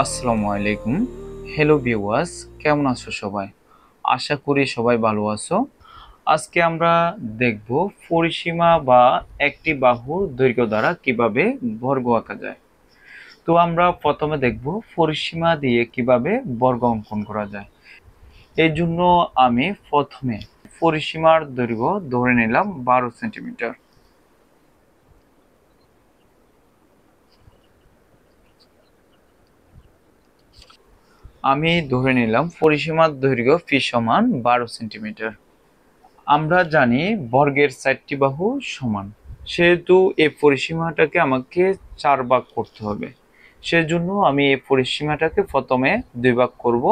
আসসালামু আলাইকুম। Hello viewers, কেমন আছো সবাই? আশা করি সবাই ভালো আছো। আজকে আমরা দেখব পরিসীমা বা একটি বাহুর দৈর্ঘ্য দ্বারা কিভাবে বর্গ আঁকা যায়। তো আমরা প্রথমে দেখব পরিসীমা দিয়ে কিভাবে বর্গ অঙ্কন করা যায়। এই জন্য আমি প্রথমে পরিসীমার দৈর্ঘ্য ধরে নিলাম 12 সেন্টিমিটার। আমি ধরে নিলাম পরিসীমার দৈর্ঘ্য ফি সমান 12 সেন্টিমিটার। আমরা জানি বর্গের 4টি বাহু সমান, সেহেতু এই পরিসীমাটাকে আমাকে 4 ভাগ করতে হবে। সেজন্য আমি এই পরিসীমাটাকে প্রথমে 2 ভাগ করব।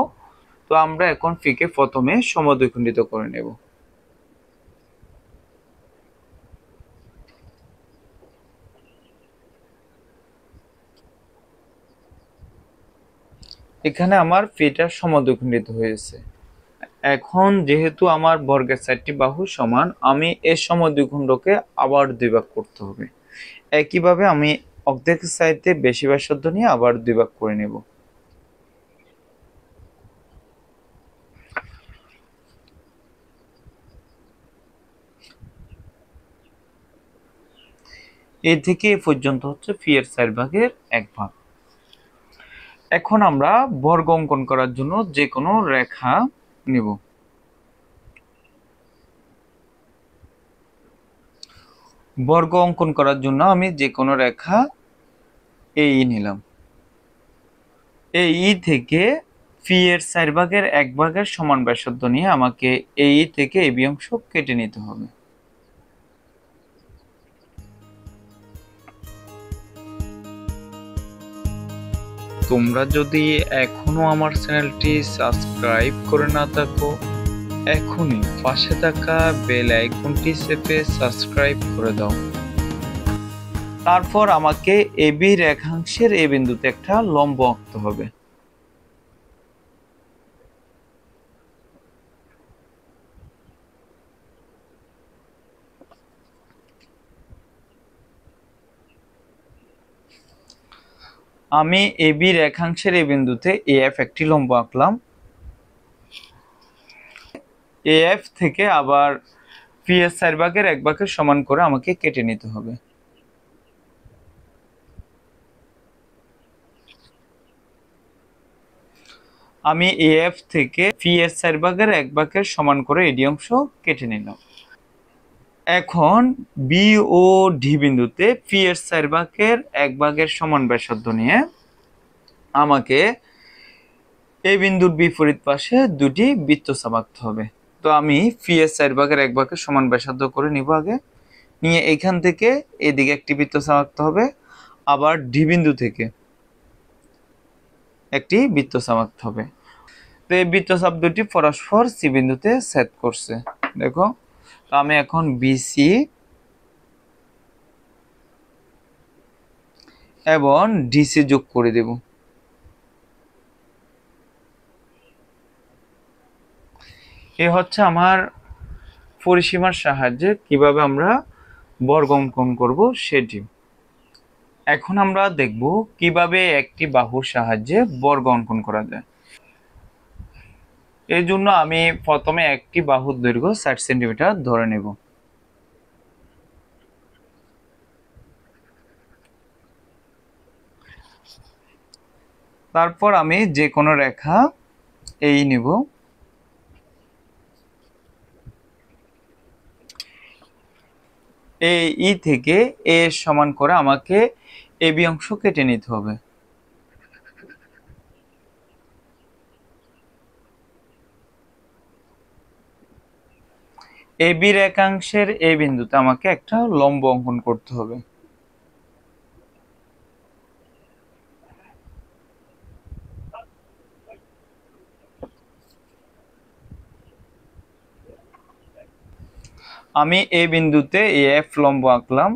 তো আমরা এখন ফিকে প্রথমে সমদ্বিখণ্ডিত করে নেব। এখানে আমার ফিটা সমদ্বিখণ্ডিত হয়েছে। এখন যেহেতু আমার বর্গের 4টি বাহু সমান, আমি এই সমদ্বিখণ্ডকে আবার 2 ভাগ করতে হবে। একইভাবে আমি অর্ধেকের চাইতে বেশি ব্যাসার্ধ নিয়ে আবার 2 ভাগ করে নেব। এ থেকে এ পর্যন্ত হচ্ছে ফি এর 4 ভাগের 1 ভাগ। এখন আমরা বর্গ অঙ্কন করার জন্য যে কোনো রেখা নিব। বর্গ অঙ্কন করার জন্য আমি যে কোনো রেখা এই নিলাম। এই থেকে ফি এর 4 ভাগের 1 ভাগের সমান ব্যাসার্ধ নিয়ে আমাকে এই থেকে এবি অংশ কেটে নিতে হবে। তোমরা যদি এখনো আমার চ্যানেলটি সাবস্ক্রাইব করে না থাকো, এখনই পাশে থাকা বেল আইকনটি চেপে সাবস্ক্রাইব করে দাও। তারপর আমাকে এবি রেখাংশের এ বিন্দুতে একটা লম্ব আঁকতে হবে। আমি এবি রেখাংশের এই বিন্দুতে এএফ একটি লম্ব আঁকলাম। এএফ থেকে আবার পি এর 4 ভাগের 1 ভাগের সমান করে আমাকে কেটে নিতে হবে। আমি এএফ থেকে পি এর 4 ভাগের 1 ভাগের সমান করে এডি অংশ কেটে নিলাম। এখন বি ও ডি বিন্দুতে পি এর 4 ভাগের 1 ভাগের সমান ব্যাসার্ধ নিয়ে আমাকে এই বিন্দুর বিপরীত পাশে দুটি বৃত্তচাপ আঁকতে হবে। তো আমি পি এর 4 ভাগের 1 ভাগের সমান ব্যাসার্ধ করে নিব আগে। নিয়ে এখান থেকে এদিকে একটি বৃত্তচাপ আঁকতে হবে। আবার ডি বিন্দু থেকে একটি বৃত্তচাপ আঁকতে হবে। তো এই বৃত্তচাপ দুটি পরস্পর সি বিন্দুতে ছেদ করছে। দেখো, তো আমি এখন বিসি এবং ডিসি যোগ করে দেব। এ হচ্ছে আমার পরিসীমার সাহায্যে কিভাবে আমরা বর্গ অঙ্কন করব সেটি। এখন আমরা দেখব কিভাবে একটি বাহুর সাহায্যে বর্গ অঙ্কন করা যায়। এই জন্য আমি প্রথমে একটি বাহুর দৈর্ঘ্য 60 সেন্টিমিটার ধরে নেব। তারপর আমি যে কোনো রেখা এই নিব। এই থেকে এ সমান করে আমাকে এবি অংশ কেটে নিতে হবে। এবি রেখাংশের এই বিন্দুতে আমাকে একটা লম্ব অঙ্কন করতে হবে। আমি এই বিন্দুতে এফ লম্ব আঁকলাম।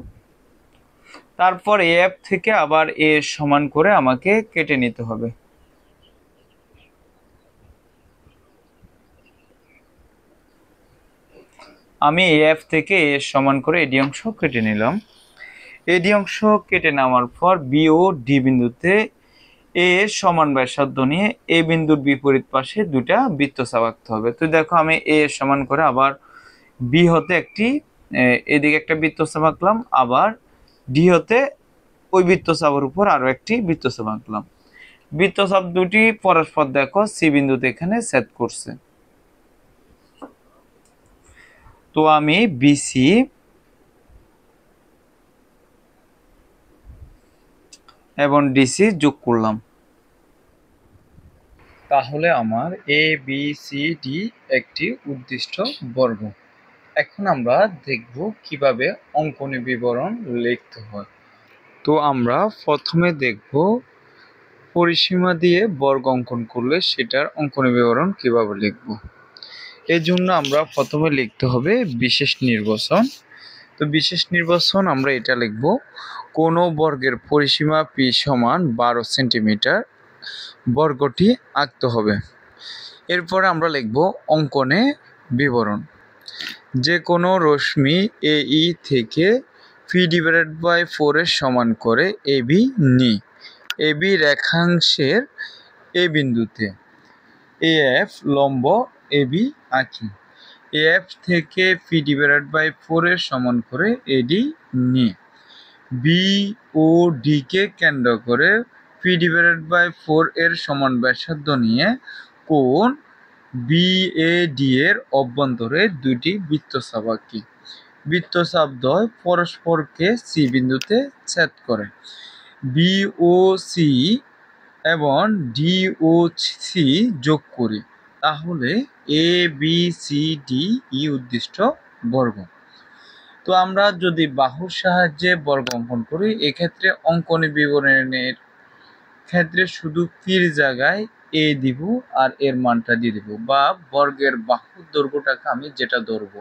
তারপর এফ থেকে আবার এ সমান করে আমাকে কেটে নিতে হবে। আমি এফ থেকে এ সমান করে এডি অংশ কেটে নিলাম। এডি অংশ কেটে নেওয়ার পর বি ও ডি বিন্দুতে এ সমান ব্যাসার্ধ নিয়ে এ বিন্দুর বিপরীত পাশে দুটা বৃত্তচাপ আঁকতে হবে। তো দেখো আমি এ সমান করে আবার বি হতে একটি এদিকে একটা বৃত্তচাপ আঁকলাম, আবার ডি হতে ওই বৃত্তচাপের উপর আরো একটি বৃত্তচাপ আঁকলাম। বৃত্তচাপ দুটি পরস্পর দেখো সি বিন্দুতে এখানে ছেদ করছে। তো আমি বিসি এবং ডিসি যোগ করলাম। তাহলে আমার এ বি সি ডি একটি উদ্দিষ্ট বর্গ। এখন আমরা দেখব কিভাবে অঙ্কনী বিবরণ লিখতে হয়। তো আমরা প্রথমে দেখব পরিসীমা দিয়ে বর্গ অঙ্কন করলে সেটার অঙ্কনী বিবরণ কিভাবে লিখব। এর জন্য আমরা প্রথমে লিখতে হবে বিশেষ নির্বাচন। তো বিশেষ নির্বাচন আমরা এটা লিখব, কোনো বর্গের পরিসীমা পি সমান 12 সেন্টিমিটার বর্গটি আঁকতে হবে। এরপরে আমরা লিখব অঙ্কনে বিবরণ। যে কোনো রশ্মি এই থেকে p/4 এর সমান করে এবি নি। এবি রেখাংশের এ বিন্দুতে এএফ লম্ব এবি আঁকি। এএফ থেকে p/4 এর সমান করে এডি নি। বি ও ডি কে কেন্দ্র করে p/4 এর সমান ব্যাসার্ধ নিয়ে কোণ বিএডি এর অভ্যন্তরে দুটি বৃত্তচাপ আঁকি। বৃত্তচাপ দ্বয় পরস্পরকে সি বিন্দুতে ছেদ করে। বি ও সি এবং ডি ও সি যোগ করি, তাহলে A B C D E উদ্দিষ্ট বর্গ। তো আমরা যদি বাহুর সাহায্যে বর্গ অঙ্কন করি, এক্ষেত্রে অঙ্কনী বিবরণের ক্ষেত্রে শুধু পির জায়গায় এ দিব আর এর মানটা দিয়ে দিব, বা বর্গের বাহুর দৈর্ঘ্যটাকে আমি যেটা ধরবো,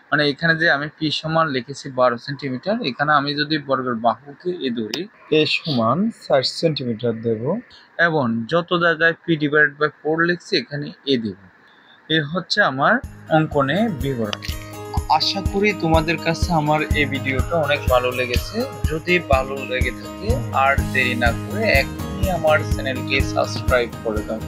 মানে এখানে যে আমি পি সমান লিখেছি 12 সেন্টিমিটার, এখানে আমি যদি বর্গের বাহুকে এ ধরি, এ সমান 60 সেন্টিমিটার দেব, এবং যত জায়গায় p/4 লিখছি এখানে এ দেব। এ হচ্ছে আমার অঙ্কনে বিবরণ। আশা করি তোমাদের কাছে আমার এই ভিডিওটা অনেক ভালো লেগেছে। যদি ভালো লেগে থাকে আর দেরি না করে এখনই আমার চ্যানেলটি সাবস্ক্রাইব করে দাও।